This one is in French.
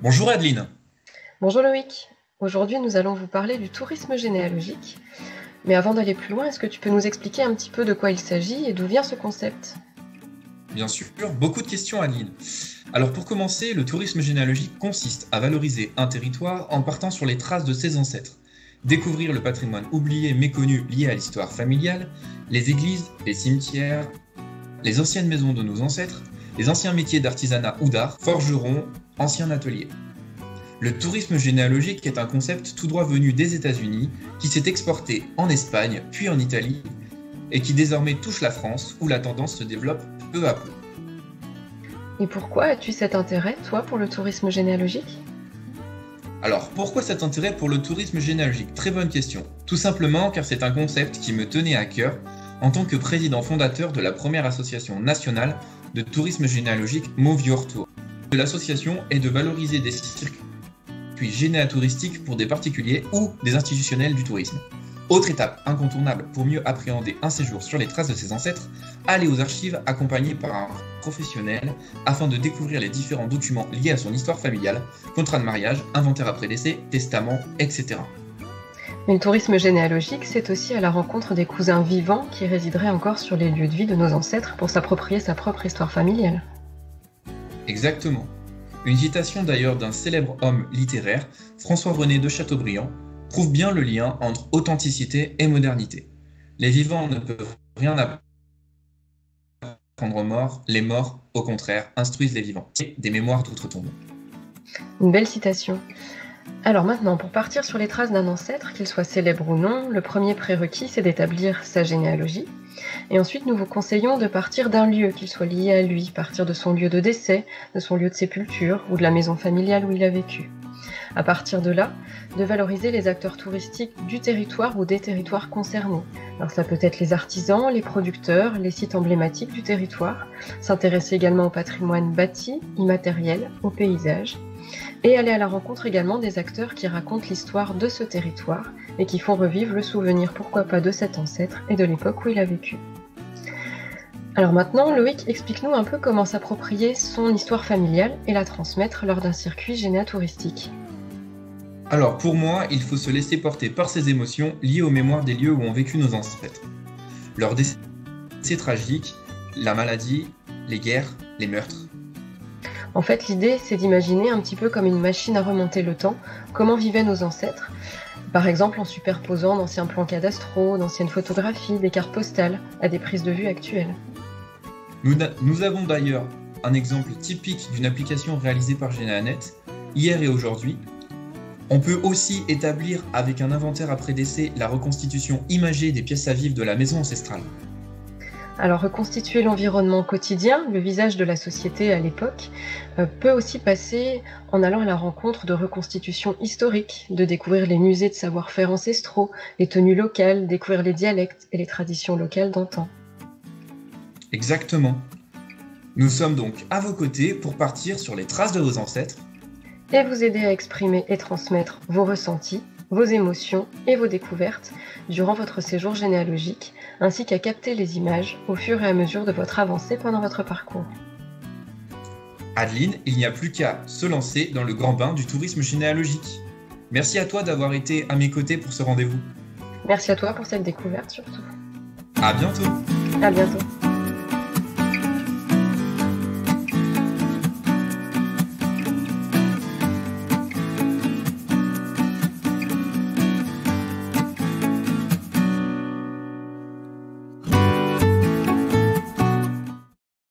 Bonjour Adeline. Bonjour Loïc, aujourd'hui nous allons vous parler du tourisme généalogique. Mais avant d'aller plus loin, est-ce que tu peux nous expliquer un petit peu de quoi il s'agit et d'où vient ce concept? Bien sûr, beaucoup de questions Adeline. Alors pour commencer, le tourisme généalogique consiste à valoriser un territoire en partant sur les traces de ses ancêtres, découvrir le patrimoine oublié, méconnu lié à l'histoire familiale, les églises, les cimetières, les anciennes maisons de nos ancêtres, les anciens métiers d'artisanat ou d'art, forgerons, anciens ateliers. Le tourisme généalogique est un concept tout droit venu des États-Unis qui s'est exporté en Espagne puis en Italie et qui désormais touche la France où la tendance se développe peu à peu. Et pourquoi as-tu cet intérêt, toi, pour le tourisme généalogique? Alors pourquoi cet intérêt pour le tourisme généalogique? Très bonne question. Tout simplement car c'est un concept qui me tenait à cœur en tant que président fondateur de la première association nationale de tourisme généalogique Move Your Tour. L'association est de valoriser des circuits généalogiques pour des particuliers ou des institutionnels du tourisme. Autre étape incontournable pour mieux appréhender un séjour sur les traces de ses ancêtres, aller aux archives accompagné par un professionnel afin de découvrir les différents documents liés à son histoire familiale, contrat de mariage, inventaire après décès, testament, etc. Mais le tourisme généalogique, c'est aussi à la rencontre des cousins vivants qui résideraient encore sur les lieux de vie de nos ancêtres pour s'approprier sa propre histoire familiale. Exactement. Une citation d'ailleurs d'un célèbre homme littéraire, François-René de Chateaubriand, prouve bien le lien entre authenticité et modernité. Les vivants ne peuvent rien apprendre aux morts, les morts, au contraire, instruisent les vivants. C'est des mémoires d'outre-tombe. Une belle citation. Alors maintenant, pour partir sur les traces d'un ancêtre, qu'il soit célèbre ou non, le premier prérequis, c'est d'établir sa généalogie. Et ensuite, nous vous conseillons de partir d'un lieu, qu'il soit lié à lui, partir de son lieu de décès, de son lieu de sépulture ou de la maison familiale où il a vécu. À partir de là, de valoriser les acteurs touristiques du territoire ou des territoires concernés. Alors ça peut être les artisans, les producteurs, les sites emblématiques du territoire, s'intéresser également au patrimoine bâti, immatériel, au paysage, et aller à la rencontre également des acteurs qui racontent l'histoire de ce territoire et qui font revivre le souvenir, pourquoi pas, de cet ancêtre et de l'époque où il a vécu. Alors maintenant, Loïc, explique-nous un peu comment s'approprier son histoire familiale et la transmettre lors d'un circuit généatouristique. Alors pour moi, il faut se laisser porter par ces émotions liées aux mémoires des lieux où ont vécu nos ancêtres. Leur décès tragique, la maladie, les guerres, les meurtres. En fait, l'idée, c'est d'imaginer un petit peu comme une machine à remonter le temps, comment vivaient nos ancêtres, par exemple en superposant d'anciens plans cadastraux, d'anciennes photographies, des cartes postales, à des prises de vue actuelles. Nous avons d'ailleurs un exemple typique d'une application réalisée par Généanet, hier et aujourd'hui. On peut aussi établir avec un inventaire après décès la reconstitution imagée des pièces à vivre de la maison ancestrale. Alors reconstituer l'environnement quotidien, le visage de la société à l'époque, peut aussi passer en allant à la rencontre de reconstitutions historiques, de découvrir les musées de savoir-faire ancestraux, les tenues locales, découvrir les dialectes et les traditions locales d'antan. Exactement. Nous sommes donc à vos côtés pour partir sur les traces de vos ancêtres Et vous aider à exprimer et transmettre vos ressentis, vos émotions et vos découvertes durant votre séjour généalogique, ainsi qu'à capter les images au fur et à mesure de votre avancée pendant votre parcours. Adeline, il n'y a plus qu'à se lancer dans le grand bain du tourisme généalogique. Merci à toi d'avoir été à mes côtés pour ce rendez-vous. Merci à toi pour cette découverte surtout. À bientôt. À bientôt.